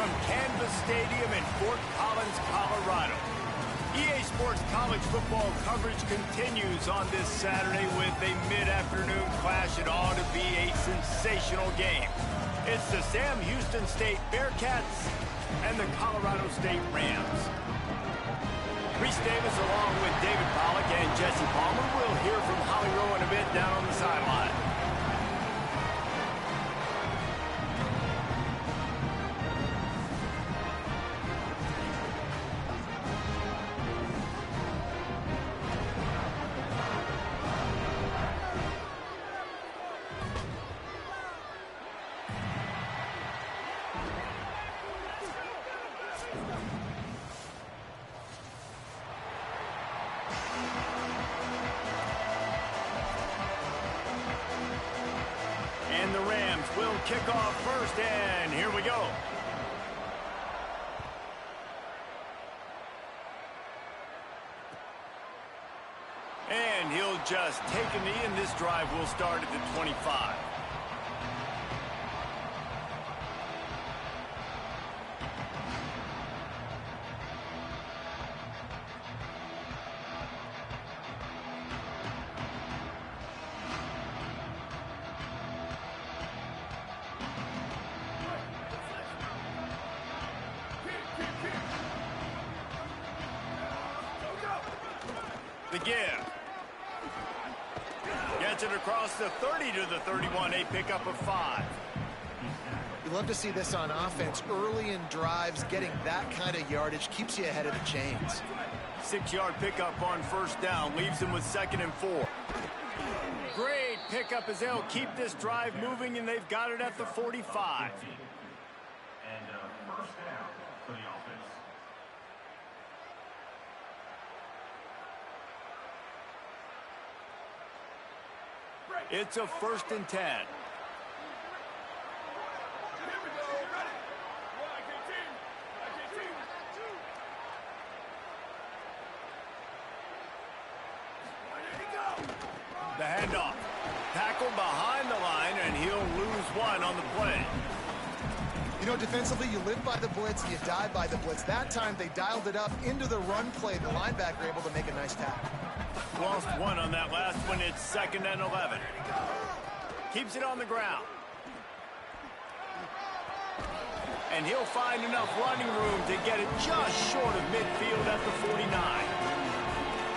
from Canvas Stadium in Fort Collins, Colorado. EA Sports college football coverage continues on this Saturday with a mid-afternoon clash. It ought to be a sensational game. It's the Sam Houston State Bearcats and the Colorado State Rams. Reese Davis along with David Pollack and Jesse Palmer. We'll hear from Holly Rowe in a bit down on the sideline. And the Rams will kick off first, and here we go. And he'll just take a knee, and this drive will start at the 25. The give. Gets it across the 30 to the 31, a pickup of 5. You love to see this on offense. Early in drives, getting that kind of yardage keeps you ahead of the chains. 6-yard pickup on first down, leaves him with 2nd and 4. Great pickup as they'll keep this drive moving, and they've got it at the 45. And first down for the offense. It's a 1st and 10. The handoff. Tackled behind the line, and he'll lose 1 on the play. You know, defensively, you live by the blitz, you die by the blitz. That time, they dialed it up into the run play. The linebacker able to make a nice tackle. Lost 1 on that last one. It's 2nd and 11. Keeps it on the ground. And he'll find enough running room to get it just short of midfield at the 49.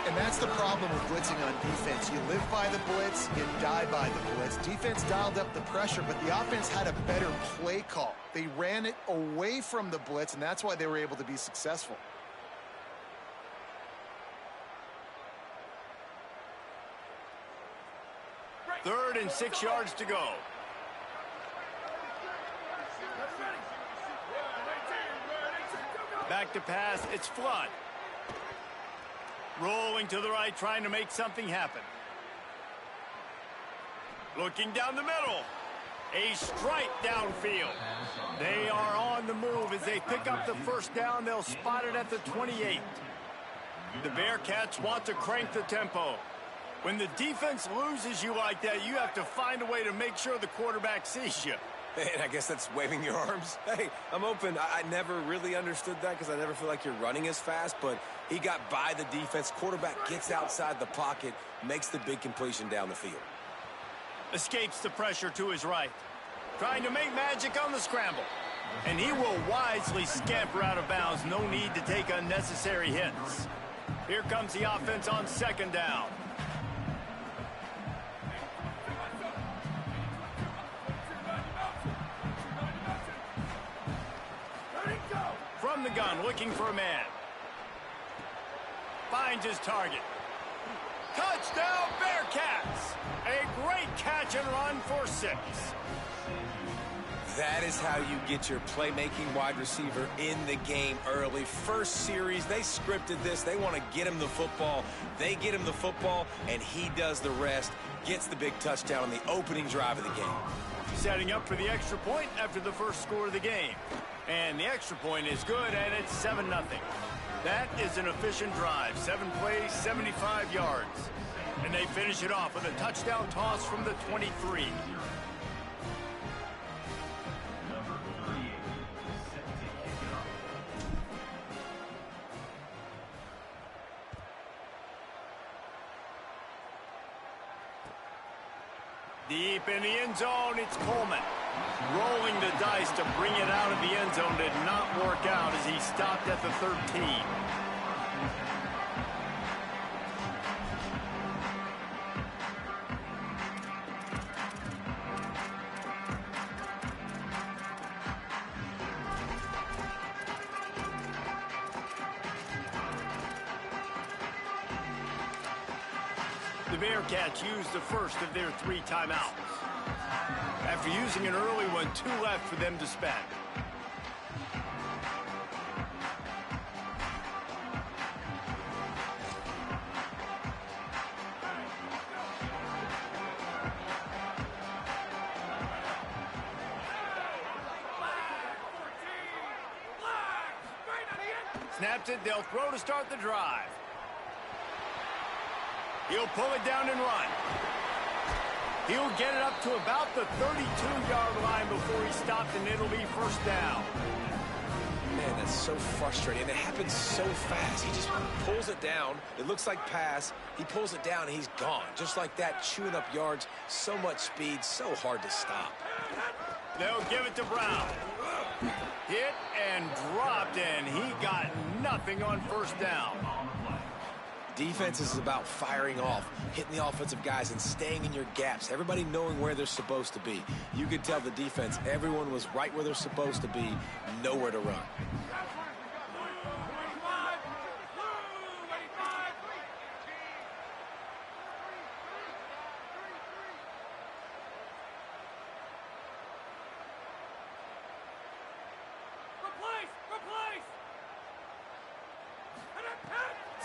And that's the problem with blitzing on defense. You live by the blitz, you die by the blitz. Defense dialed up the pressure, but the offense had a better play call. They ran it away from the blitz, and that's why they were able to be successful. Third and 6 yards to go. Back to pass, it's Flood. Rolling to the right, trying to make something happen. Looking down the middle. A strike downfield. They are on the move as they pick up the first down. They'll spot it at the 28. The Bearcats want to crank the tempo. When the defense loses you like that, you have to find a way to make sure the quarterback sees you. And I guess that's waving your arms. Hey, I'm open. I never really understood that because I never feel like you're running as fast, but he got by the defense. Quarterback gets outside the pocket, makes the big completion down the field. Escapes the pressure to his right. Trying to make magic on the scramble. And he will wisely scamper out of bounds. No need to take unnecessary hits. Here comes the offense on 2nd down. From the gun, looking for a man. Finds his target. Touchdown, Bearcats! A great catch and run for 6. That is how you get your playmaking wide receiver in the game early. First series, they scripted this. They want to get him the football. They get him the football, and he does the rest. Gets the big touchdown on the opening drive of the game. Setting up for the extra point after the first score of the game. And the extra point is good, and it's 7-0. That is an efficient drive. 7 plays, 75 yards. And they finish it off with a touchdown toss from the 23. Deep in the end zone, it's Coleman. Rolling the dice to bring it out of the end zone did not work out as he stopped at the 13. The Bearcats used the first of their 3 timeouts. After using an early one, 2 left for them to spend. Snaps it, they'll throw to start the drive. He'll pull it down and run. He'll get it up to about the 32-yard line before he stopped, and it'll be first down. Man, that's so frustrating. And it happens so fast. He just pulls it down. It looks like pass. He pulls it down, and he's gone. Just like that, chewing up yards. So much speed, so hard to stop. They'll give it to Brown. Hit and dropped, and he got nothing on first down. Defense is about firing off, hitting the offensive guys, and staying in your gaps. Everybody knowing where they're supposed to be. You could tell the defense, everyone was right where they're supposed to be, nowhere to run.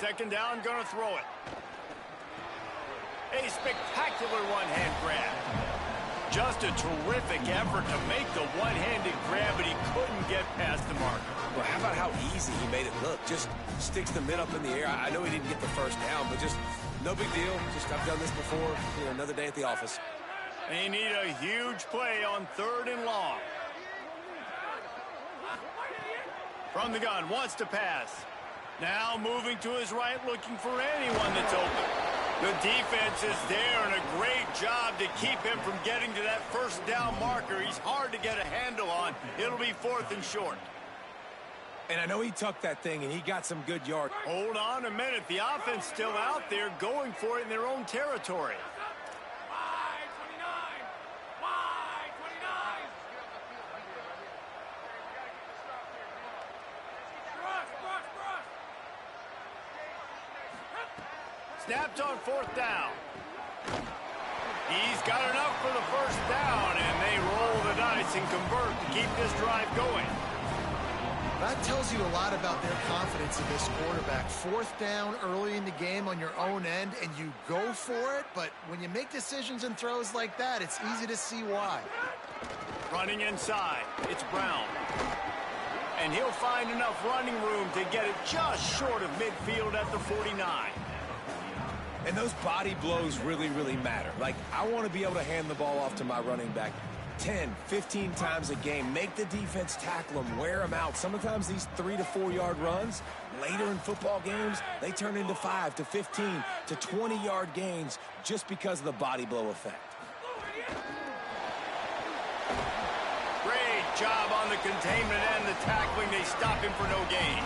Second down, gonna throw it. A spectacular one-hand grab. Just a terrific effort to make the one-handed grab, but he couldn't get past the marker. Well, how about how easy he made it look? Just sticks the mid up in the air. I know he didn't get the first down, but just no big deal. Just I've done this before. You know, another day at the office. They need a huge play on 3rd and long. From the gun, wants to pass. Now moving to his right, looking for anyone that's open. The defense is there, and a great job to keep him from getting to that first down marker. He's hard to get a handle on. It'll be 4th and short. And I know he tucked that thing, and he got some good yards. Hold on a minute. The offense still out there going for it in their own territory. Snapped on 4th down. He's got enough for the first down, and they roll the dice and convert to keep this drive going. That tells you a lot about their confidence in this quarterback. 4th down early in the game on your own end, and you go for it, but when you make decisions and throws like that, it's easy to see why. Running inside, it's Brown. And he'll find enough running room to get it just short of midfield at the 49. And those body blows really, really matter. Like, I want to be able to hand the ball off to my running back 10, 15 times a game. Make the defense tackle them, wear them out. Sometimes these 3 to 4 yard runs, later in football games, they turn into 5 to 15 to 20 yard gains just because of the body blow effect. Great job on the containment and the tackling. They stop him for no gain.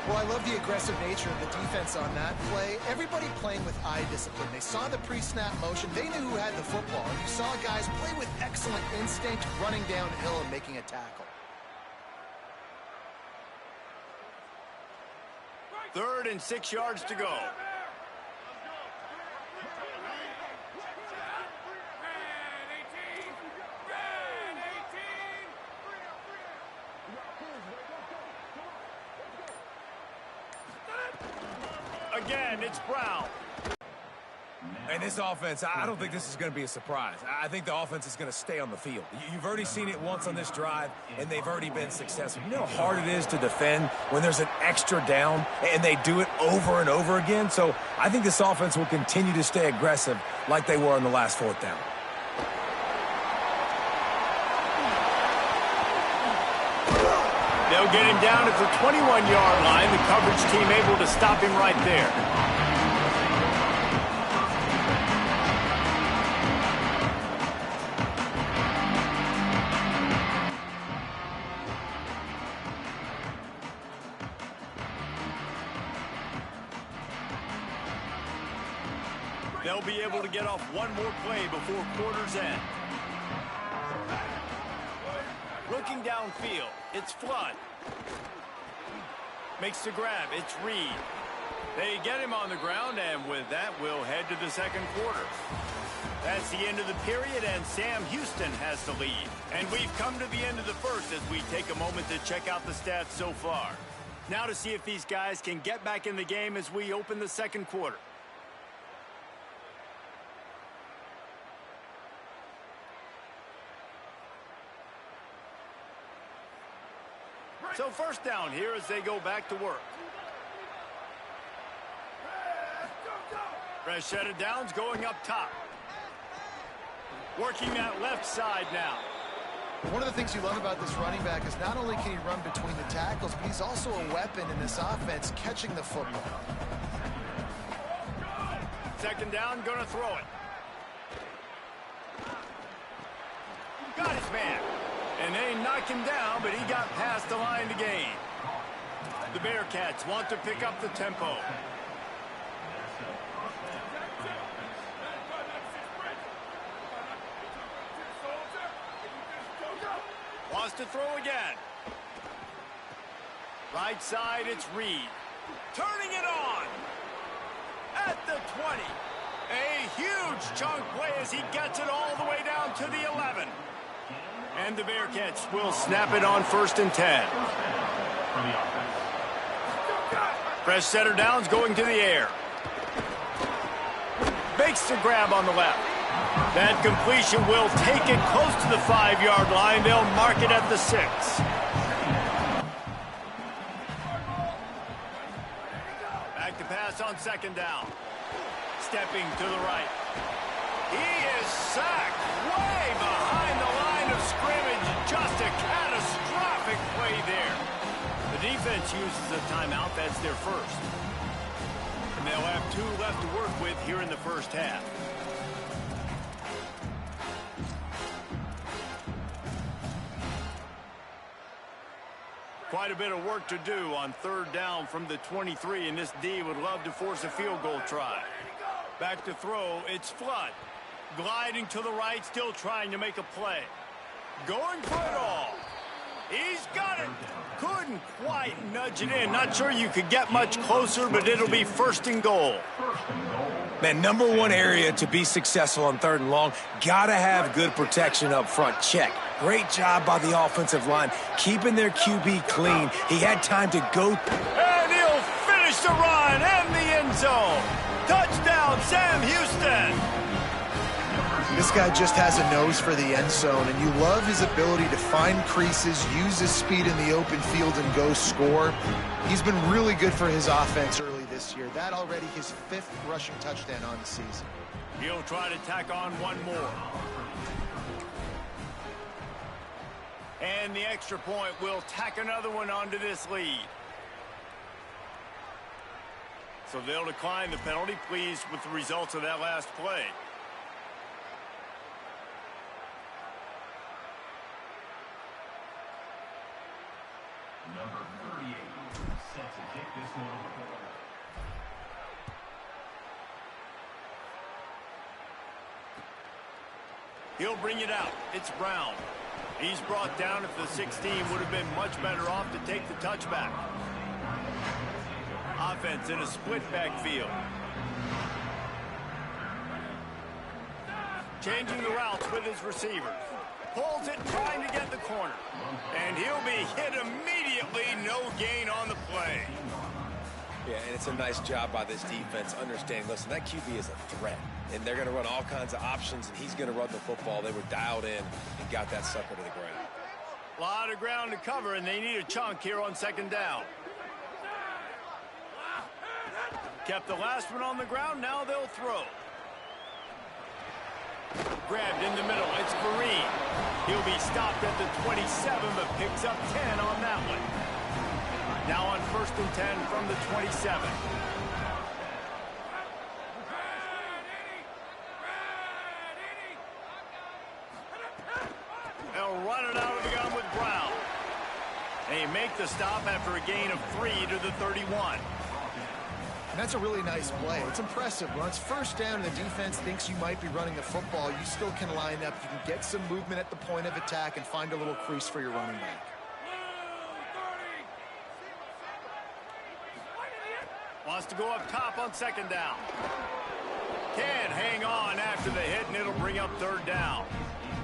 Well, I love the aggressive nature of the defense on that play. Everybody playing with eye discipline. They saw the pre-snap motion. They knew who had the football. And you saw guys play with excellent instinct, running downhill and making a tackle. 3rd and 6 yards to go. Again, it's Brown. And this offense, I don't think this is going to be a surprise. I think the offense is going to stay on the field. You've already seen it once on this drive, and they've already been successful. You know how hard it is to defend when there's an extra down, and they do it over and over again? So I think this offense will continue to stay aggressive like they were on the last 4th down. They'll get him down at the 21-yard line. The coverage team able to stop him right there. They'll be able to get off one more play before quarter's end. Looking downfield, it's Flood. Makes the grab, it's Reed. They get him on the ground, and with that, we'll head to the second quarter. That's the end of the period, and Sam Houston has the lead. And we've come to the end of the first as we take a moment to check out the stats so far. Now to see if these guys can get back in the game as we open the second quarter. So first down here as they go back to work. Fresh set of downs going up top. Working that left side now. One of the things you love about this running back is not only can he run between the tackles, but he's also a weapon in this offense catching the football. Second down, gonna throw it. Got his man. And they knock him down, but he got past the line to gain. The Bearcats want to pick up the tempo. Wants to throw again. Right side, it's Reed. Turning it on. At the 20. A huge chunk play as he gets it all the way down to the 11. And the Bearcats will snap it on 1st and 10. Fresh setter downs going to the air. Makes the grab on the left. That completion will take it close to the 5-yard line. They'll mark it at the 6. Back to pass on second down. Stepping to the right. He is sacked way behind the line of scrimmage. Just a catastrophic play there. The defense uses a timeout. That's their first. And they'll have 2 left to work with here in the first half. Quite a bit of work to do on 3rd down from the 23, and this D would love to force a field goal try. Back to throw, it's Flood. Gliding to the right, still trying to make a play. Going for it all. He's got it. Couldn't quite nudge it in. Not sure you could get much closer, but it'll be 1st and goal. Man, #1 area to be successful on 3rd and long. Gotta have good protection up front. Check. Great job by the offensive line, keeping their QB clean. He had time to go. And he'll finish the run and the end zone. Touchdown, Sam Houston. This guy just has a nose for the end zone, and you love his ability to find creases, use his speed in the open field, and go score. He's been really good for his offense early this year. That already his 5th rushing touchdown on the season. He'll try to tack on one more. And the extra point will tack another one onto this lead. So they'll decline the penalty, pleased with the results of that last play. Number 38, set to kick this one. He'll bring it out. It's Brown. He's brought down at the 16. Would have been much better off to take the touchback. Offense in a split backfield. Changing the routes with his receivers. Pulls it, trying to get the corner. And he'll be hit immediately. No gain on the play. Yeah, and it's a nice job by this defense understanding, listen, that QB is a threat. And they're going to run all kinds of options, and he's going to run the football. They were dialed in and got that sucker to the ground. A lot of ground to cover, and they need a chunk here on 2nd down. Kept the last one on the ground. Now they'll throw. Grabbed in the middle. It's Kareem. He'll be stopped at the 27, but picks up 10 on that one. Now on 1st and 10 from the 27. They'll run it out of the gun with Brown. They make the stop after a gain of 3 to the 31. And that's a really nice play. It's impressive. When it's first down and the defense thinks you might be running the football, you still can line up. You can get some movement at the point of attack and find a little crease for your running back. Wants to go up top on second down. Can't hang on after the hit, and it'll bring up third down.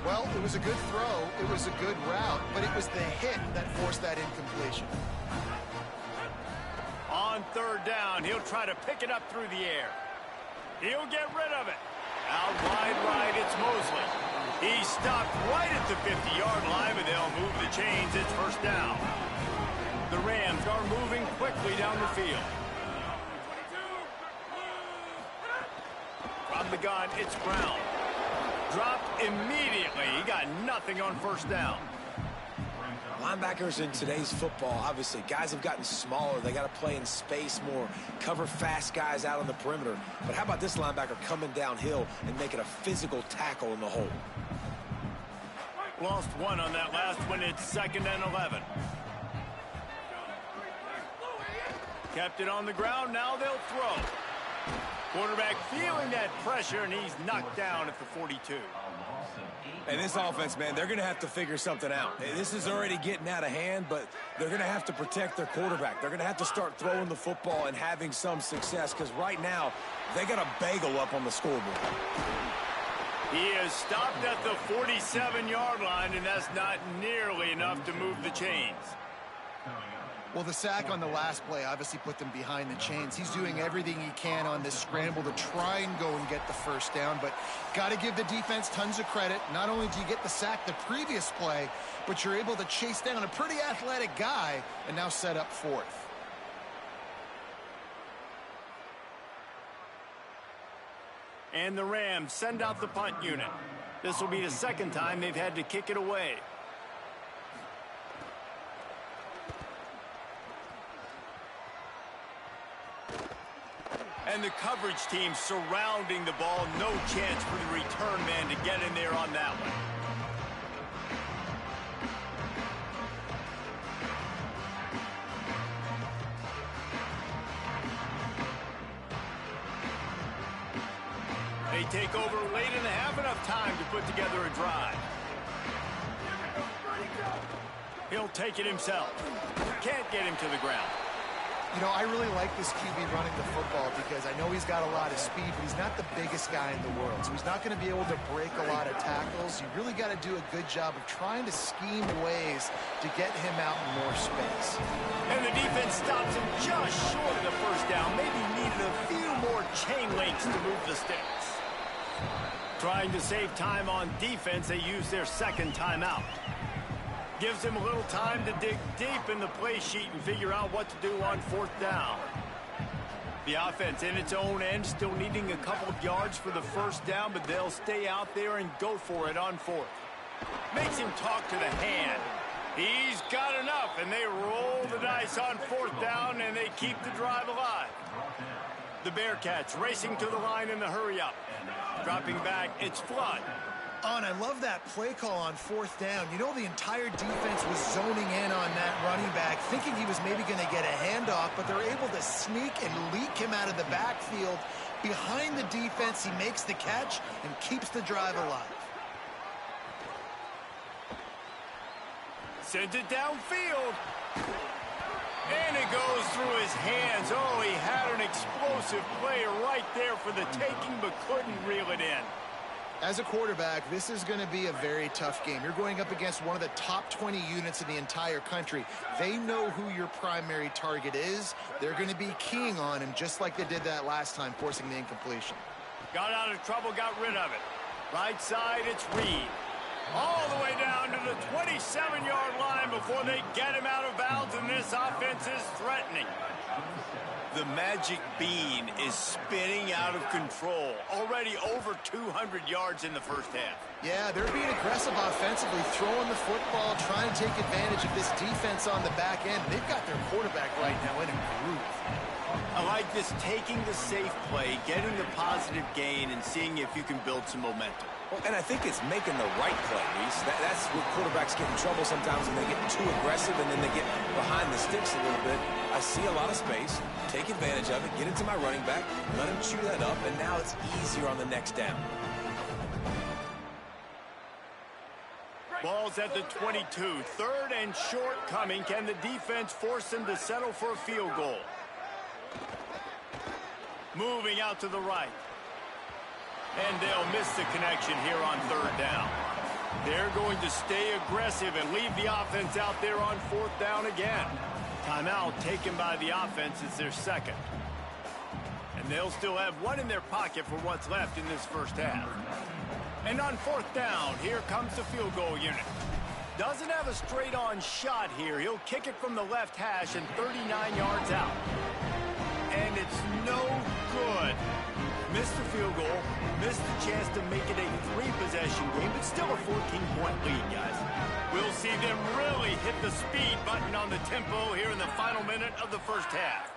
Well, it was a good throw. It was a good route, but it was the hit that forced that incompletion. On third down, he'll try to pick it up through the air. He'll get rid of it. Out wide right, it's Mosley. He stopped right at the 50-yard line, but they'll move the chains. It's first down. The Rams are moving quickly down the field. From the gun, it's Brown. Dropped immediately. He got nothing on first down. Linebackers in today's football, obviously, guys have gotten smaller. They got to play in space more, cover fast guys out on the perimeter. But how about this linebacker coming downhill and making a physical tackle in the hole? Lost one on that last one. It's 2nd and 11. Kept it on the ground. Now they'll throw. Quarterback feeling that pressure, and he's knocked down at the 42. And this offense, man, they're going to have to figure something out. This is already getting out of hand, but they're going to have to protect their quarterback. They're going to have to start throwing the football and having some success, because right now they got a bagel up on the scoreboard. He is stopped at the 47-yard line, and that's not nearly enough to move the chains. Well, the sack on the last play obviously put them behind the chains. He's doing everything he can on this scramble to try and go and get the first down, but got to give the defense tons of credit. Not only do you get the sack the previous play, but you're able to chase down a pretty athletic guy and now set up fourth. And the Rams send out the punt unit. This will be the second time they've had to kick it away. And the coverage team surrounding the ball. No chance for the return man to get in there on that one. They take over late in the half, enough time to put together a drive. He'll take it himself. Can't get him to the ground. You know, I really like this QB running the football because I know he's got a lot of speed, but he's not the biggest guy in the world. So he's not going to be able to break a lot of tackles. You really got to do a good job of trying to scheme ways to get him out in more space. And the defense stops him just short of the first down. Maybe needed a few more chain links to move the sticks. Trying to save time on defense, they use their second timeout. Gives him a little time to dig deep in the play sheet and figure out what to do on fourth down. The offense in its own end, still needing a couple of yards for the first down, but they'll stay out there and go for it on fourth. Makes him talk to the hand. He's got enough, and they roll the dice on fourth down, and they keep the drive alive. The Bearcats racing to the line in the hurry-up. Dropping back, it's Flood. And I love that play call on fourth down. You know, the entire defense was zoning in on that running back, thinking he was maybe going to get a handoff, but they're able to sneak and leak him out of the backfield. Behind the defense, he makes the catch and keeps the drive alive. Sends it downfield. And it goes through his hands. Oh, he had an explosive play right there for the taking, but couldn't reel it in. As a quarterback, this is going to be a very tough game. You're going up against one of the top 20 units in the entire country. They know who your primary target is. They're going to be keying on him just like they did that last time, forcing the incompletion. Got out of trouble, got rid of it. Right side, it's Reed. All the way down to the 27-yard line before they get him out of bounds, and this offense is threatening. The magic bean is spinning out of control. Already over 200 yards in the first half. Yeah, they're being aggressive offensively, throwing the football, trying to take advantage of this defense on the back end. They've got their quarterback right now in a groove. I like this, taking the safe play, getting the positive gain, and seeing if you can build some momentum. Well, and I think it's making the right play, Reese. That's where quarterbacks get in trouble sometimes when they get too aggressive and then they get behind the sticks a little bit. I see a lot of space. Take advantage of it. Get it to my running back. Let him chew that up, and now it's easier on the next down. Ball's at the 22. Third and short coming. Can the defense force them to settle for a field goal? Moving out to the right. And they'll miss the connection here on third down. They're going to stay aggressive and leave the offense out there on fourth down again. Timeout taken by the offense. It's their second. And they'll still have one in their pocket for what's left in this first half. And on fourth down, here comes the field goal unit. Doesn't have a straight-on shot here. He'll kick it from the left hash and 39 yards out. And it's no good. Missed the field goal, missed the chance to make it a three-possession game, but still a 14-point lead, guys. We'll see them really hit the speed button on the tempo here in the final minute of the first half.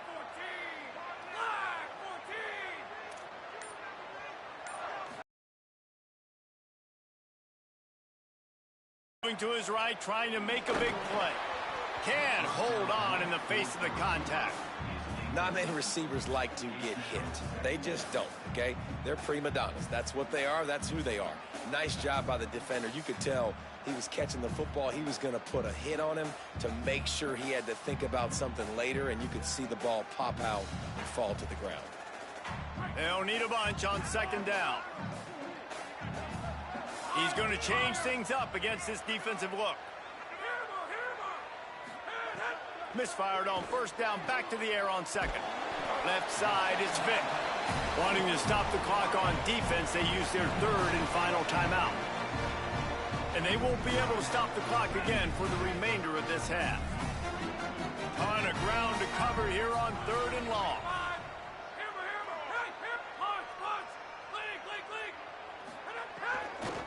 Moving to his right, trying to make a big play. Can hold on in the face of the contact. Not many receivers like to get hit. They just don't, okay? They're prima donnas. That's what they are. That's who they are. Nice job by the defender. You could tell he was catching the football. He was going to put a hit on him to make sure he had to think about something later, and you could see the ball pop out and fall to the ground. They'll need a bunch on second down. He's going to change things up against this defensive look. Misfired on first down, back to the air on second. Left side is Vick. Wanting to stop the clock on defense, they use their third and final timeout. And they won't be able to stop the clock again for the remainder of this half. Ton of ground to cover here on third and long.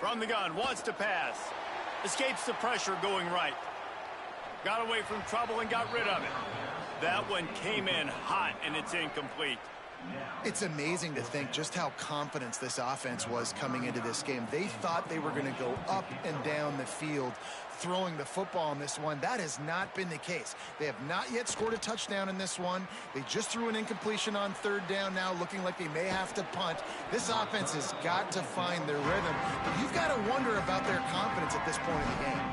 From the gun, wants to pass. Escapes the pressure going right. Got away from trouble and got rid of it. That one came in hot, and it's incomplete. It's amazing to think just how confident this offense was coming into this game. They thought they were going to go up and down the field throwing the football in this one. That has not been the case. They have not yet scored a touchdown in this one. They just threw an incompletion on third down now, looking like they may have to punt. This offense has got to find their rhythm. But you've got to wonder about their confidence at this point in the game.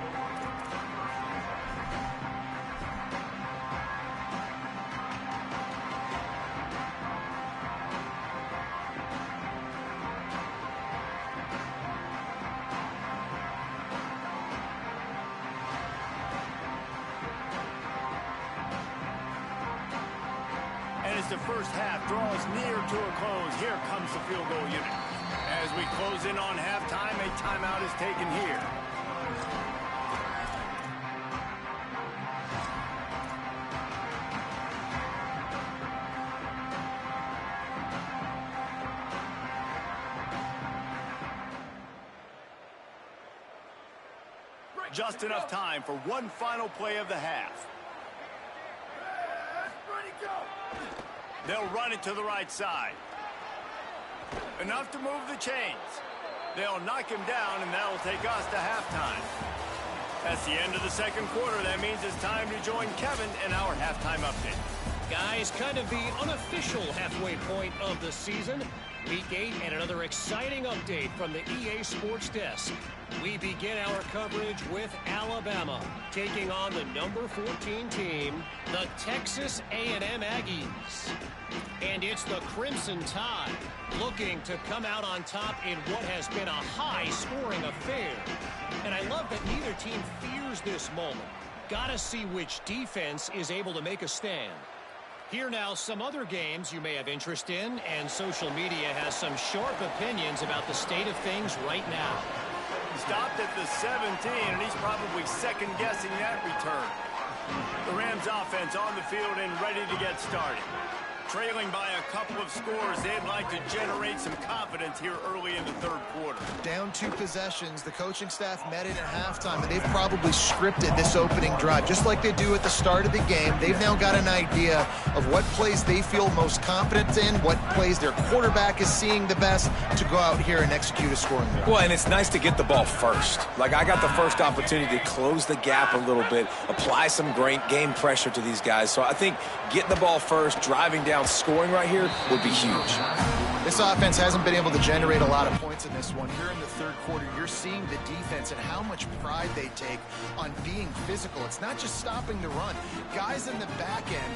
As the first half draws near to a close, here comes the field goal unit. As we close in on halftime, a timeout is taken here. Just enough time for one final play of the half. They'll run it to the right side. Enough to move the chains. They'll knock him down, and that'll take us to halftime. That's the end of the second quarter. That means it's time to join Kevin in our halftime update. Guys, kind of the unofficial halfway point of the season. Week 8 and another exciting update from the EA Sports Desk. We begin our coverage with Alabama taking on the number 14 team, the Texas A&M Aggies. And it's the Crimson Tide looking to come out on top in what has been a high-scoring affair. And I love that neither team fears this moment. Gotta see which defense is able to make a stand. Here now, some other games you may have interest in, and social media has some sharp opinions about the state of things right now. Stopped at the 17, and he's probably second-guessing that return. The Rams offense on the field and ready to get started. trailing by a couple of scores. They'd like to generate some confidence here early in the third quarter. Down 2 possessions. The coaching staff met in at halftime, and they've probably scripted this opening drive. Just like they do at the start of the game, they've now got an idea of what plays they feel most confident in, what plays their quarterback is seeing the best to go out here and execute a scoring drive. Well, and it's nice to get the ball first. Like, I got the first opportunity to close the gap a little bit, apply some great game pressure to these guys. So I think getting the ball first, driving down, scoring right here would be huge. This offense hasn't been able to generate a lot of points in this one. Here in the third quarter, you're seeing the defense and how much pride they take on being physical. It's not just stopping the run. Guys in the back end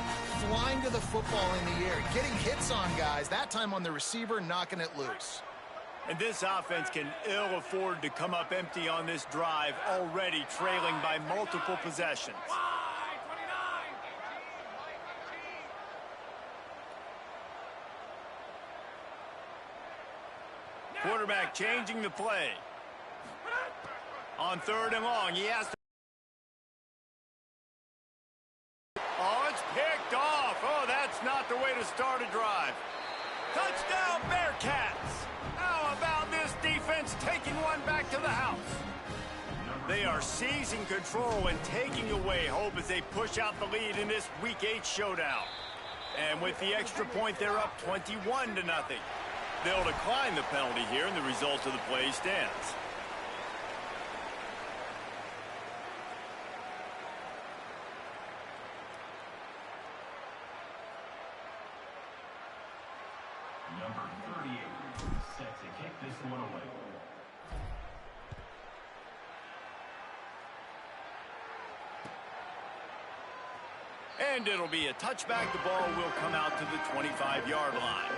flying to the football in the air, getting hits on guys, that time on the receiver, knocking it loose. And this offense can ill afford to come up empty on this drive, already trailing by multiple possessions. Quarterback changing the play. On 3rd and long, he has to... Oh, it's picked off. Oh, that's not the way to start a drive. Touchdown, Bearcats. How about this defense taking one back to the house? They are seizing control and taking away hope as they push out the lead in this Week 8 showdown. And with the extra point, they're up 21-0. They'll decline the penalty here, and the result of the play stands. Number 38, set to kick this one away. And it'll be a touchback. The ball will come out to the 25-yard line.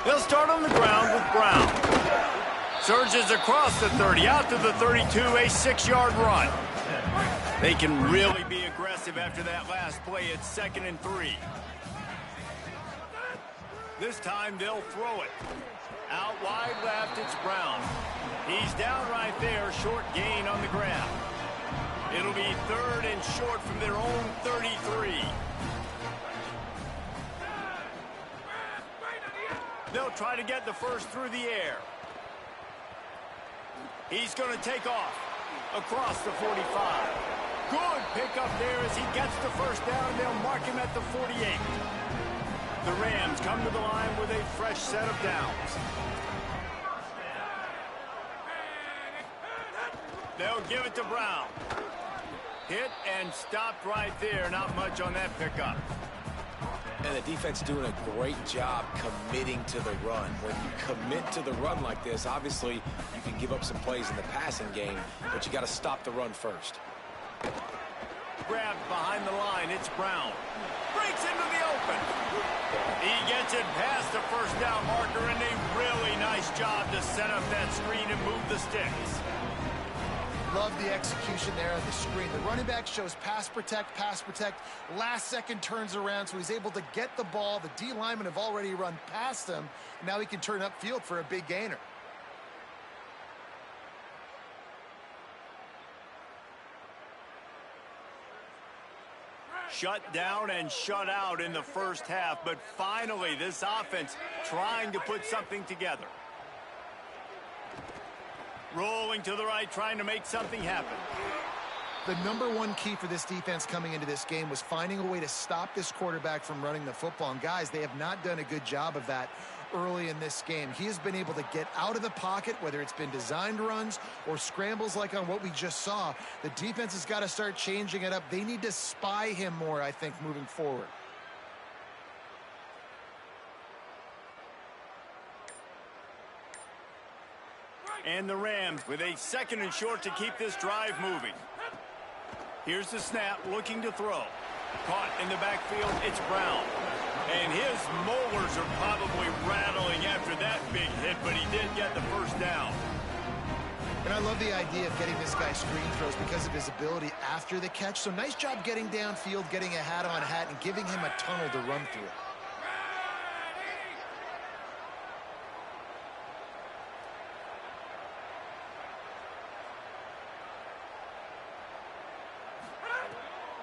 They'll start on the ground with Brown. Surges across the 30, out to the 32, a 6-yard run. They can really be aggressive after that last play. It's 2nd and 3. This time they'll throw it. Out wide left, it's Brown. He's down right there, short gain on the grab. It'll be 3rd and short from their own 33. They'll try to get the first through the air. He's going to take off across the 45. Good pickup there as he gets the first down. They'll mark him at the 48. The Rams come to the line with a fresh set of downs. They'll give it to Brown. Hit and stopped right there. Not much on that pickup. And the defense doing a great job committing to the run. When you commit to the run like this, obviously you can give up some plays in the passing game, but you got to stop the run first. Grabbed behind the line, it's Brown. Breaks into the open. He gets it past the first down marker, and a really nice job to set up that screen and move the sticks. Love the execution there on the screen. The running back shows pass protect, last second turns around, so he's able to get the ball. The D linemen have already run past him. Now he can turn upfield for a big gainer. Shut down and shut out in the first half, but finally this offense trying to put something together. Rolling to the right, trying to make something happen. The number one key for this defense coming into this game was finding a way to stop this quarterback from running the football. And guys, they have not done a good job of that early in this game. He has been able to get out of the pocket, whether it's been designed runs or scrambles like on what we just saw. The defense has got to start changing it up. They need to spy him more, I think, moving forward. And the Rams with a 2nd and short to keep this drive moving. Here's the snap, looking to throw. Caught in the backfield, it's Brown. And his molars are probably rattling after that big hit, but he did get the first down. And I love the idea of getting this guy screen throws because of his ability after the catch. So nice job getting downfield, getting a hat-on hat, and giving him a tunnel to run through.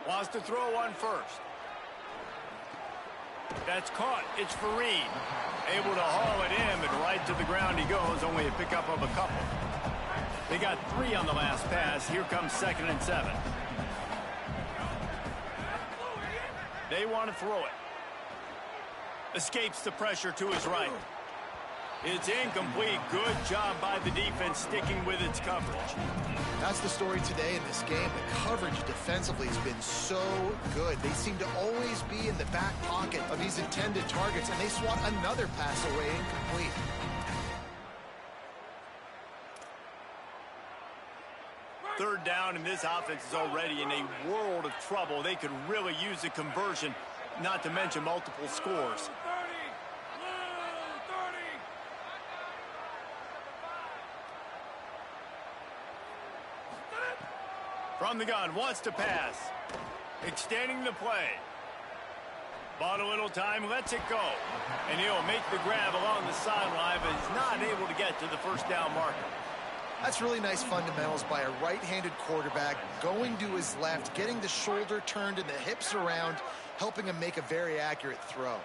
Wants to throw one first. That's caught. It's Fareed. Able to haul it in, but right to the ground he goes. Only a pickup of a couple. They got 3 on the last pass. Here comes 2nd and 7. They want to throw it. Escapes the pressure to his right. It's incomplete. Good job by the defense sticking with its coverage. That's the story today in this game. The coverage defensively has been so good. They seem to always be in the back pocket of these intended targets, and they swat another pass away incomplete. Third down, and this offense is already in a world of trouble. They could really use a conversion, not to mention multiple scores. From the gun, wants to pass. Extending the play. Bought a little time, lets it go. And he'll make the grab along the sideline, but is not able to get to the first down marker. That's really nice fundamentals by a right-handed quarterback, going to his left, getting the shoulder turned and the hips around, helping him make a very accurate throw.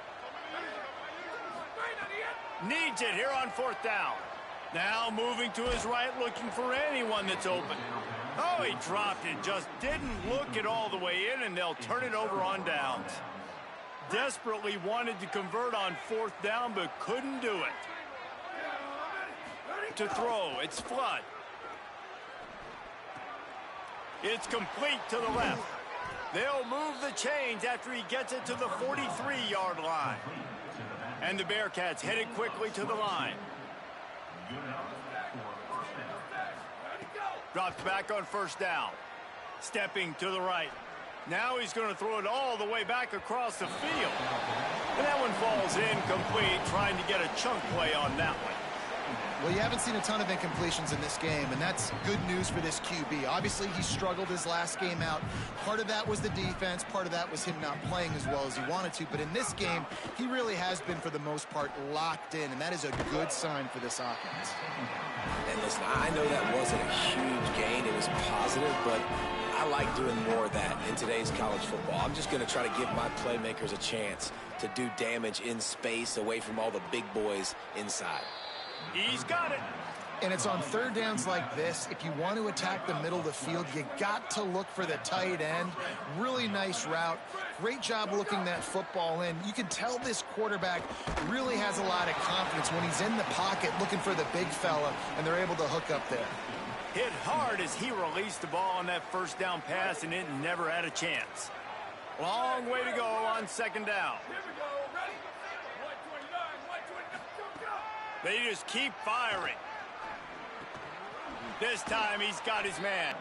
Needs it here on 4th down. Now moving to his right, looking for anyone that's open. Oh, he dropped it. Just didn't look it all the way in, and they'll turn it over on downs. Desperately wanted to convert on 4th down, but couldn't do it. To throw, it's Flood. It's complete to the left. They'll move the chains after he gets it to the 43-yard line. And the Bearcats headed quickly to the line. Drops back on 1st down. Stepping to the right. Now he's going to throw it all the way back across the field. And that one falls incomplete, trying to get a chunk play on that one. Well, you haven't seen a ton of incompletions in this game, and that's good news for this QB. Obviously, he struggled his last game out. Part of that was the defense. Part of that was him not playing as well as he wanted to. But in this game, he really has been, for the most part, locked in, and that is a good sign for this offense. And listen, I know that wasn't a huge gain. It was positive, but I like doing more of that in today's college football. I'm just going to try to give my playmakers a chance to do damage in space away from all the big boys inside. He's got it. And it's on 3rd downs like this. If you want to attack the middle of the field, you got to look for the tight end. Really nice route. Great job looking that football in. You can tell this quarterback really has a lot of confidence when he's in the pocket looking for the big fella, and they're able to hook up there. Hit hard as he released the ball on that 1st down pass, and it never had a chance. Long way to go on 2nd down. They just keep firing. This time he's got his man.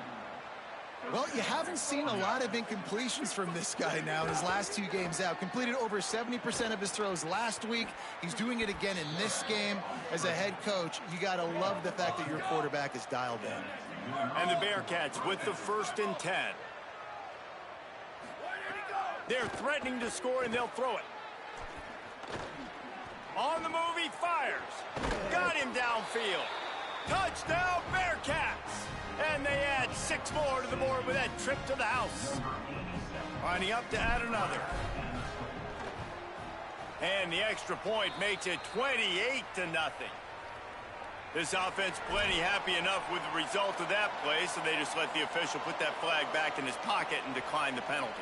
Well, you haven't seen a lot of incompletions from this guy now in his last 2 games out. Completed over 70% of his throws last week. He's doing it again in this game. As a head coach, you got to love the fact that your quarterback is dialed in. And the Bearcats with the 1st and 10. They're threatening to score, and they'll throw it. On the move, he fires. Got him downfield. Touchdown, Bearcats! And they add 6 more to the board with that trip to the house. Lining up to add another. And the extra point makes it 28-0. This offense plenty happy enough with the result of that play, so they just let the official put that flag back in his pocket and decline the penalty.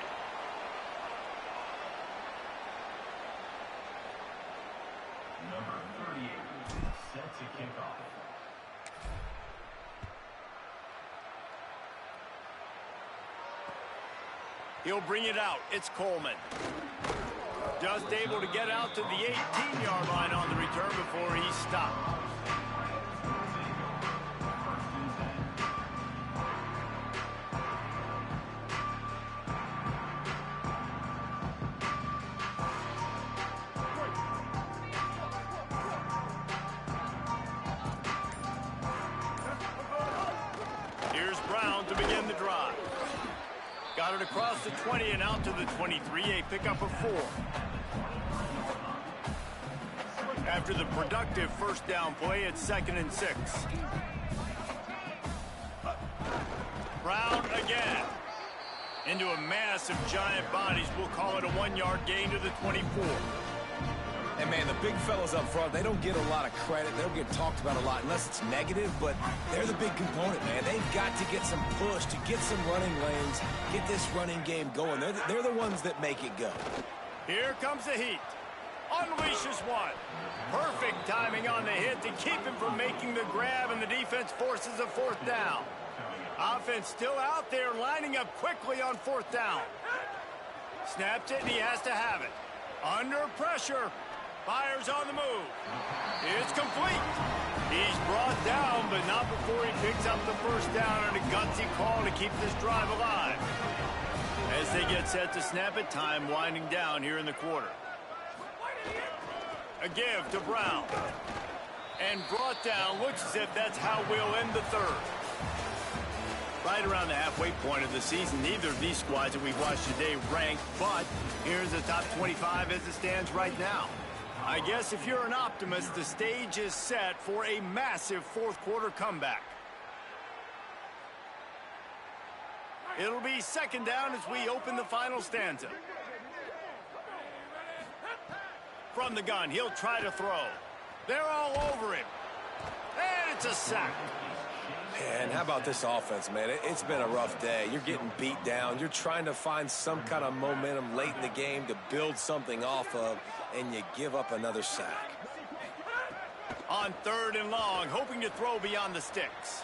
Number 38, set to kick off. He'll bring it out. It's Coleman. Just able to get out to the 18-yard line on the return before he stopped. Here's Brown to begin the drive. Got it across the 20 and out to the 23, a pickup of 4. After the productive 1st down play, it's 2nd and 6. Brown again. Into a mass of giant bodies. We'll call it a 1-yard gain to the 24. And, man, the big fellas up front, they don't get a lot of credit. They don't get talked about a lot unless it's negative, but they're the big component, man. They've got to get some push, to get some running lanes, get this running game going. They're the ones that make it go. Here comes the heat. Unleashes one. Perfect timing on the hit to keep him from making the grab, and the defense forces a 4th down. Offense still out there, lining up quickly on 4th down. Snaps it, and he has to have it. Under pressure. Fires on the move. It's complete. He's brought down, but not before he picks up the 1st down on a gutsy call to keep this drive alive. As they get set to snap it, time winding down here in the quarter. A give to Brown. And brought down. Looks as if that's how we'll end the 3rd. Right around the halfway point of the season, neither of these squads that we've watched today ranked, but here's the top 25 as it stands right now. I guess if you're an optimist, the stage is set for a massive 4th quarter comeback. It'll be 2nd down as we open the final stanza. From the gun, he'll try to throw. They're all over him. And it's a sack. Man, how about this offense, man? It's been a rough day. You're getting beat down. You're trying to find some kind of momentum late in the game to build something off of, and you give up another sack. On 3rd and long, hoping to throw beyond the sticks.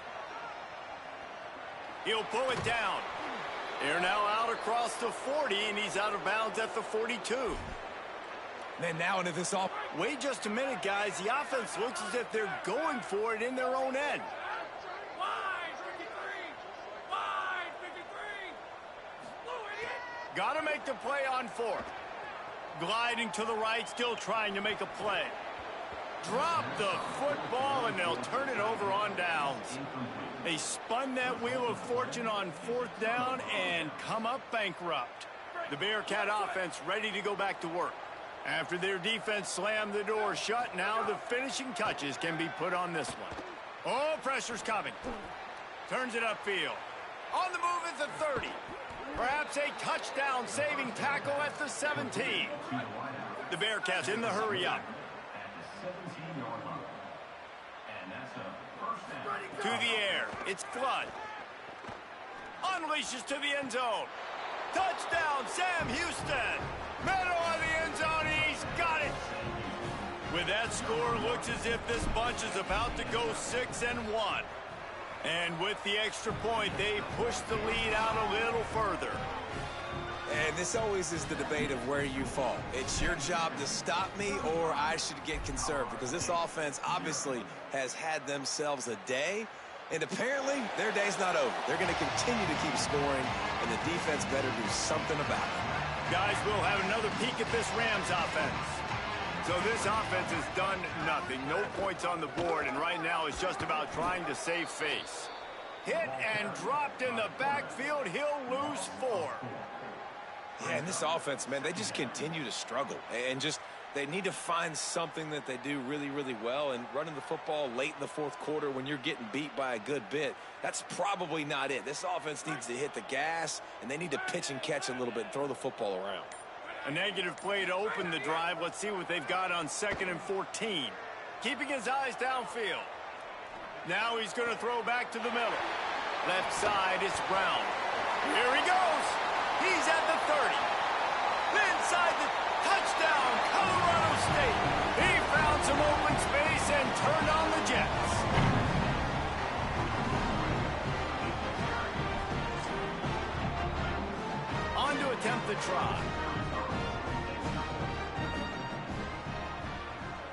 He'll pull it down. They're now out across the 40, and he's out of bounds at the 42. Man, now into this off. Wait just a minute, guys. The offense looks as if they're going for it in their own end. Got to make the play on 4th. Gliding to the right, still trying to make a play. Drop the football, and they'll turn it over on downs. They spun that wheel of fortune on 4th down and come up bankrupt. The Bearcat offense ready to go back to work. After their defense slammed the door shut, now the finishing touches can be put on this one. Oh, pressure's coming. Turns it upfield. On the move at the 30. Perhaps a touchdown-saving tackle at the 17. The Bearcats in the hurry-up. To the air. It's Flood. Unleashes to the end zone. Touchdown, Sam Houston. Middle of the end zone. He's got it. With that score, looks as if this bunch is about to go 6-1. And with the extra point, they push the lead out a little further. And this always is the debate of where you fall. It's your job to stop me, or I should get conserved, because this offense obviously has had themselves a day, and apparently their day's not over. They're going to continue to keep scoring, and the defense better do something about it. Guys, we'll have another peek at this Rams offense. So this offense has done nothing. No points on the board, and right now it's just about trying to save face. Hit and dropped in the backfield. He'll lose 4. Yeah, and this offense, man, they just continue to struggle. And just, they need to find something that they do really, really well. And running the football late in the 4th quarter when you're getting beat by a good bit, that's probably not it. This offense needs to hit the gas, and they need to pitch and catch a little bit and throw the football around. A negative play to open the drive. Let's see what they've got on 2nd and 14. Keeping his eyes downfield. Now he's going to throw back to the middle. Left side, it's Brown. Here he goes. He's at the 30. Inside the touchdown, Colorado State. He found some open space and turned on the Jets. On to attempt the try.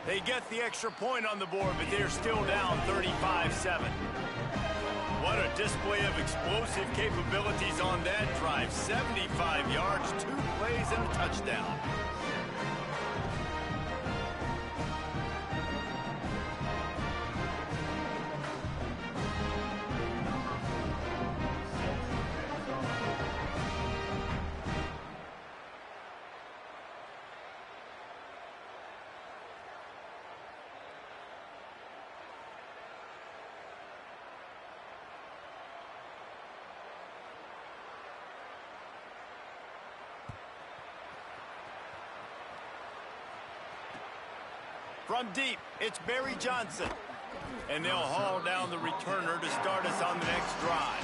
They get the extra point on the board, but they're still down 35-7. What a display of explosive capabilities on that drive. 75 yards, 2 plays, and a touchdown. From deep, it's Barry Johnson. And they'll haul down the returner to start us on the next drive.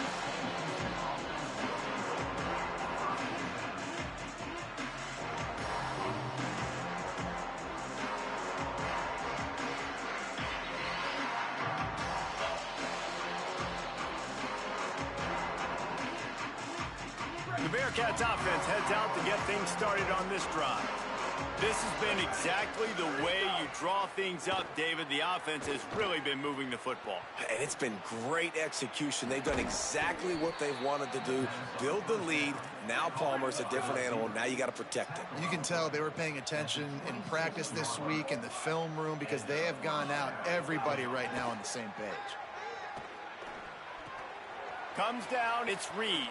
The Bearcats offense heads out to get things started on this drive. This has been exactly the way you draw things up, David. The offense has really been moving the football. And it's been great execution. They've done exactly what they've wanted to do. Build the lead. Now Palmer's a different animal. Now you got to protect it. You can tell they were paying attention in practice this week in the film room because they have gone out, everybody right now on the same page. Comes down, it's Reed.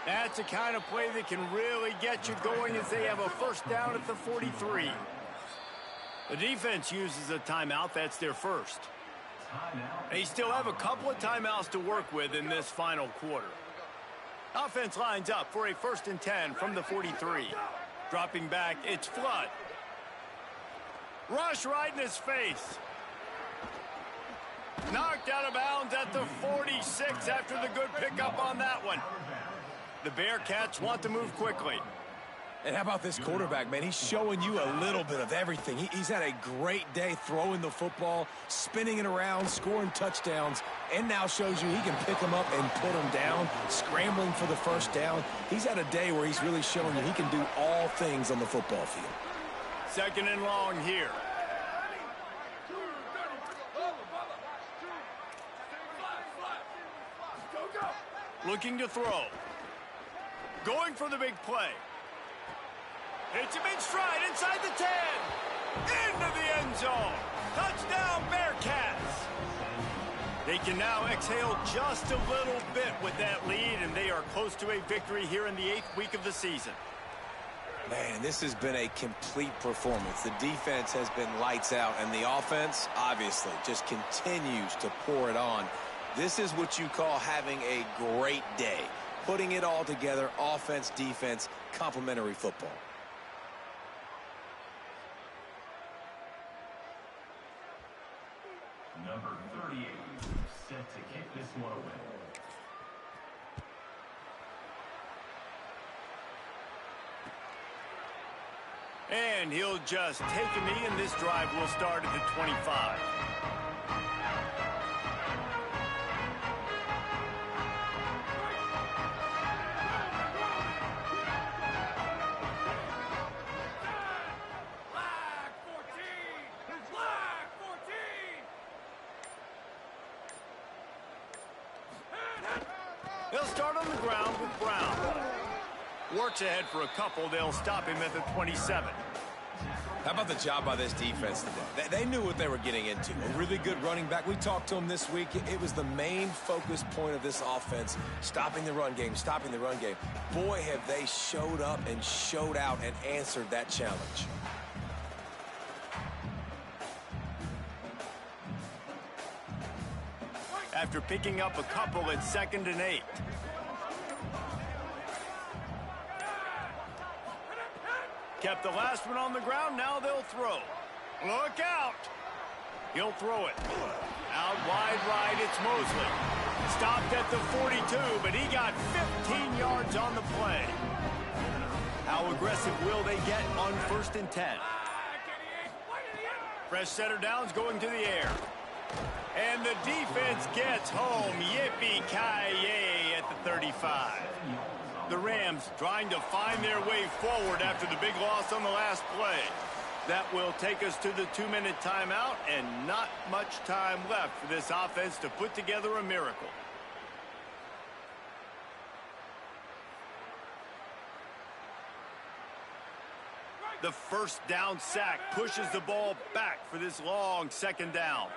That's the kind of play that can really get you going as they have a first down at the 43. The defense uses a timeout. That's their first. They still have a couple of timeouts to work with in this final quarter. Offense lines up for a 1st and 10 from the 43. Dropping back, it's Flood. Rush right in his face. Knocked out of bounds at the 46 after the good pickup on that one. The Bearcats want to move quickly. And how about this quarterback, man? He's showing you a little bit of everything. He's had a great day throwing the football, spinning it around, scoring touchdowns, and now shows you he can pick them up and put them down, scrambling for the first down. He's had a day where he's really showing you he can do all things on the football field. 2nd and long here. Looking to throw. Going for the big play. Hits him in stride inside the 10. Into the end zone. Touchdown, Bearcats. They can now exhale just a little bit with that lead, and they are close to a victory here in the 8th week of the season. Man, this has been a complete performance. The defense has been lights out, and the offense, obviously, just continues to pour it on. This is what you call having a great day. Putting it all together, offense, defense, complementary football. Number 38, set to kick this one away. And he'll just take a knee, and this drive will start at the 25. They'll start on the ground with Brown. Works ahead for a couple. They'll stop him at the 27. How about the job by this defense today? They knew what they were getting into. A really good running back. We talked to him this week. It was the main focus point of this offense, stopping the run game, stopping the run game. Boy, have they showed up and showed out and answered that challenge. After picking up a couple, it's 2nd and 8. Kept the last one on the ground. Now they'll throw. Look out. He'll throw it. Out wide right, it's Mosley. Stopped at the 42, but he got 15 yards on the play. How aggressive will they get on 1st and 10? Fresh setter downs going to the air. And the defense gets home. Yippee-ki-yay at the 35. The Rams trying to find their way forward after the big loss on the last play. That will take us to the 2-minute timeout, and not much time left for this offense to put together a miracle. The first down sack pushes the ball back for this long 2nd down.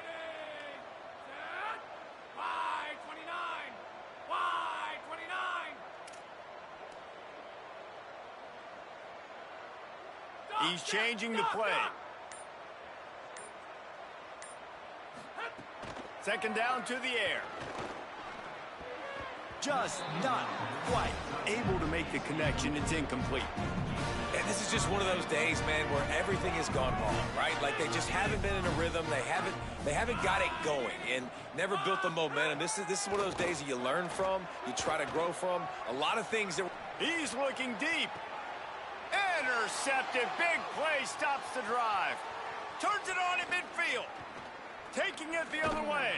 He's changing the play. 2nd down to the air. just not quite able to make the connection. It's incomplete. And this is just one of those days, man, where everything has gone wrong, right? Like they just haven't been in a rhythm. They haven't got it going and never built the momentum. This is one of those days that you learn from, you try to grow from. A lot of things that... He's looking deep. Intercepted. Big play stops the drive. Turns it on at midfield. Taking it the other way.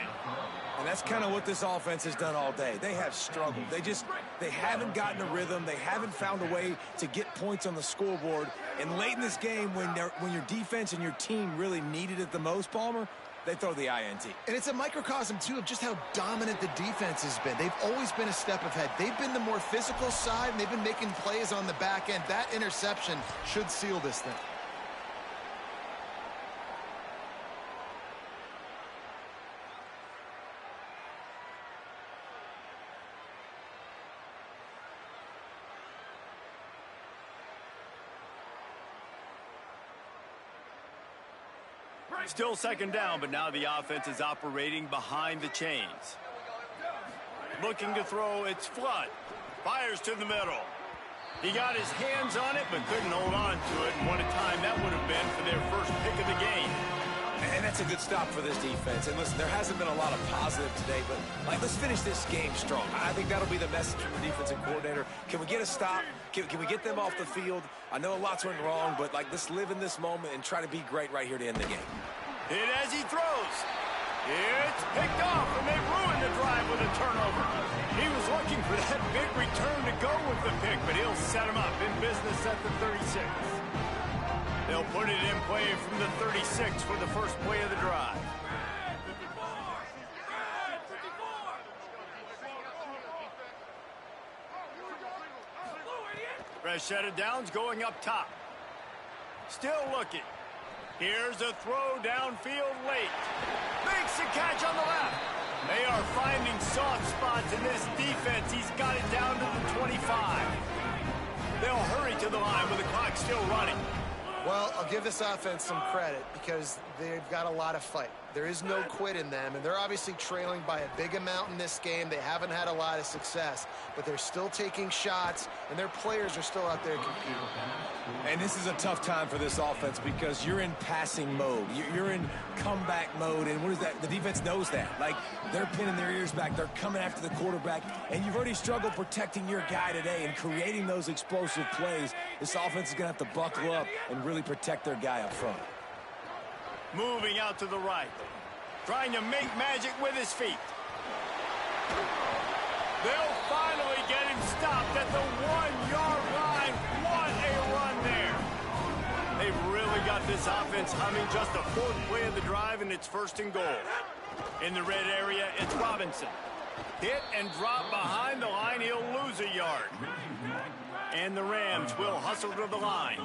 And that's kind of what this offense has done all day. They have struggled. They haven't gotten a rhythm. They haven't found a way to get points on the scoreboard. And late in this game, when your defense and your team really needed it the most, Palmer, they throw the INT. And it's a microcosm, too, of just how dominant the defense has been. They've always been a step ahead. They've been the more physical side, and they've been making plays on the back end. That interception should seal this thing. Still second down, but now the offense is operating behind the chains. Looking to throw, it's Flood. Fires to the middle. He got his hands on it, but couldn't hold on to it. And what a time that would have been for their first pick of the game. And that's a good stop for this defense. And listen, there hasn't been a lot of positive today, but let's finish this game strong. I think that'll be the message from the defensive coordinator. Can we get a stop? Can we get them off the field? I know lots went wrong, but let's live in this moment and try to be great right here to end the game. Hit as he throws. It's picked off, and they ruined the drive with a turnover. He was looking for that big return to go with the pick, but he'll set him up in business at the 36. They'll put it in play from the 36 for the first play of the drive. Fresh set of downs going up top. Still looking. Here's a throw downfield late. Makes the catch on the left. They are finding soft spots in this defense. He's got it down to the 25. They'll hurry to the line with the clock still running. Well, I'll give this offense some credit because they've got a lot of fight. There is no quit in them, and they're obviously trailing by a big amount in this game. They haven't had a lot of success, but they're still taking shots, and their players are still out there competing. And this is a tough time for this offense because you're in passing mode. You're in comeback mode, and what is that? The defense knows that. They're pinning their ears back. They're coming after the quarterback, and you've already struggled protecting your guy today and creating those explosive plays. This offense is going to have to buckle up and really protect their guy up front. Moving out to the right. Trying to make magic with his feet. They'll finally get him stopped at the 1-yard line. What a run there. They've really got this offense humming. Just a fourth play of the drive, and it's 1st and goal. In the red area, it's Robinson. Hit and drop behind the line. He'll lose a yard. And the Rams will hustle to the line.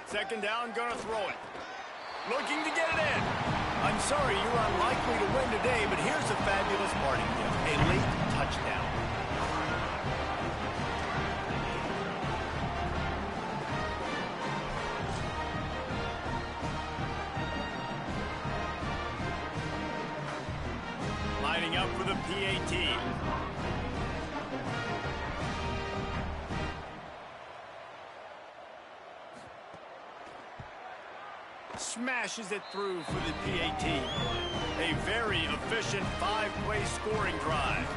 Second down, gonna throw it. Looking to get it in. I'm sorry, you're unlikely to win today, but here's a fabulous parting gift. A late touchdown. Lining up for the PAT. Smashes it through for the PAT. A very efficient 5-play scoring drive.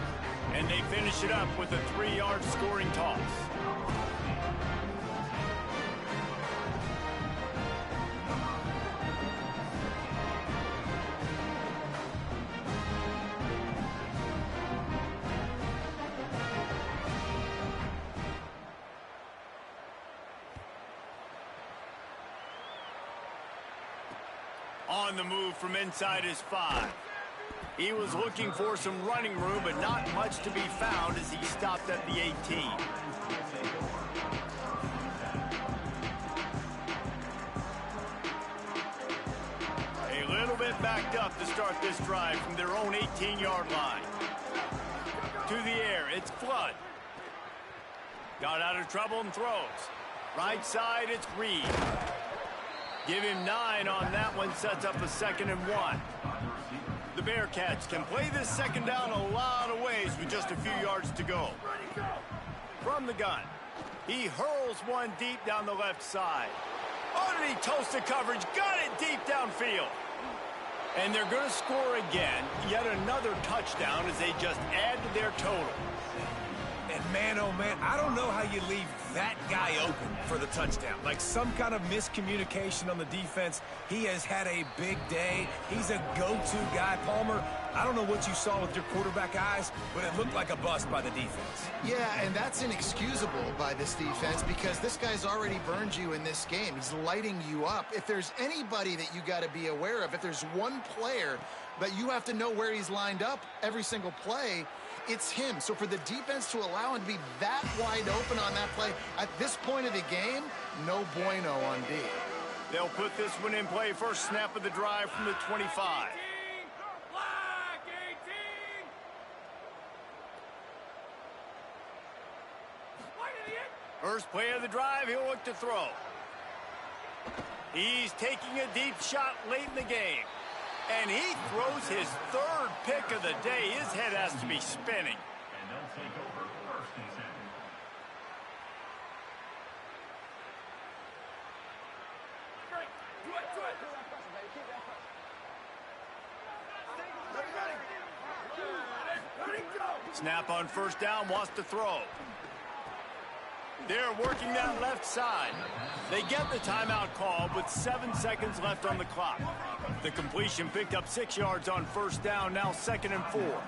And they finish it up with a 3-yard scoring toss. On the move from inside his 5. He was looking for some running room, but not much to be found as he stopped at the 18. A little bit backed up to start this drive from their own 18-yard line. To the air, it's Flood. Got out of trouble and throws. Right side, it's Reed. Give him 9 on that one, sets up a 2nd and 1. The Bearcats can play this second down a lot of ways with just a few yards to go. From the gun, he hurls one deep down the left side. Underneath toasted coverage, got it deep downfield. And they're going to score again, yet another touchdown as they just add to their total. And man, oh man, I don't know how you leave that guy open for the touchdown. Like some kind of miscommunication on the defense. He has had a big day. He's a go-to guy. Palmer, I don't know what you saw with your quarterback eyes, but it looked like a bust by the defense. Yeah, and that's inexcusable by this defense because this guy's already burned you in this game. He's lighting you up. If there's anybody that you got to be aware of, if there's one player that you have to know where he's lined up every single play, it's him. So for the defense to allow him to be that wide open on that play, at this point of the game, no bueno on D. They'll put this one in play. First snap of the drive from the 25. First play of the drive, he'll look to throw. He's taking a deep shot late in the game. And he throws his third pick of the day. His head has to be spinning. And they'll take over first and second. Snap on first down, wants to throw. They're working that left side. They get the timeout call with 7 seconds left on the clock. The completion picked up 6 yards on first down, now 2nd and 4.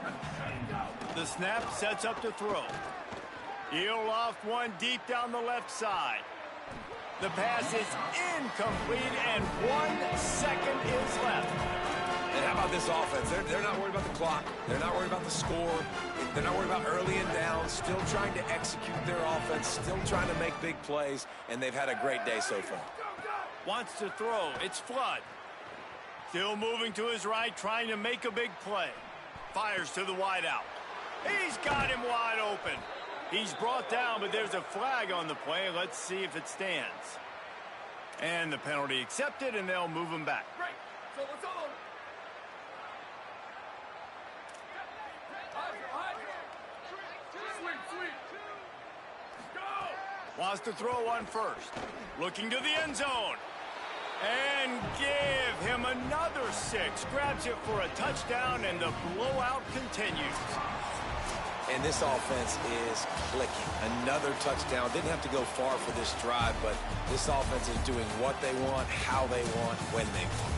The snap sets up to throw. He'll loft one deep down the left side. The pass is incomplete, and 1 second is left. And how about this offense? They're not worried about the clock. They're not worried about the score. They're not worried about early and down. Still trying to execute their offense. Still trying to make big plays. And they've had a great day so far. Wants to throw. It's Flood. Still moving to his right, trying to make a big play. Fires to the wideout. He's got him wide open. He's brought down, but there's a flag on the play. Let's see if it stands. And the penalty accepted, and they'll move him back. So what's on? Wants to throw one first. Looking to the end zone. And give him another 6. Grabs it for a touchdown, and the blowout continues. And this offense is clicking. Another touchdown. Didn't have to go far for this drive, but this offense is doing what they want, how they want, when they want.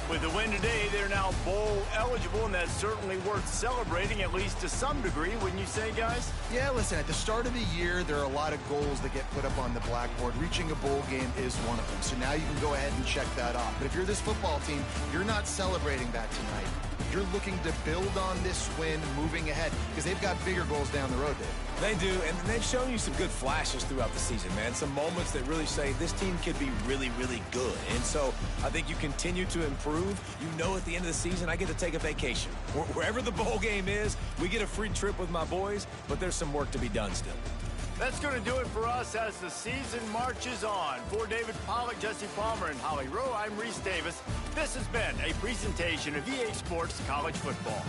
With the win today, they're now bowl eligible, and that's certainly worth celebrating, at least to some degree, wouldn't you say, guys? Yeah, listen, at the start of the year, there are a lot of goals that get put up on the blackboard. Reaching a bowl game is one of them. So now you can go ahead and check that off. But if you're this football team, you're not celebrating that tonight. You're looking to build on this win moving ahead because they've got bigger goals down the road, Dave. They do, and they've shown you some good flashes throughout the season, man. Some moments that really say this team could be really, really good. And so I think you continue to improve. You know at the end of the season, I get to take a vacation. Wherever the bowl game is, we get a free trip with my boys, but there's some work to be done still. That's going to do it for us as the season marches on. For David Pollack, Jesse Palmer, and Holly Rowe, I'm Reese Davis. This has been a presentation of EA Sports College Football.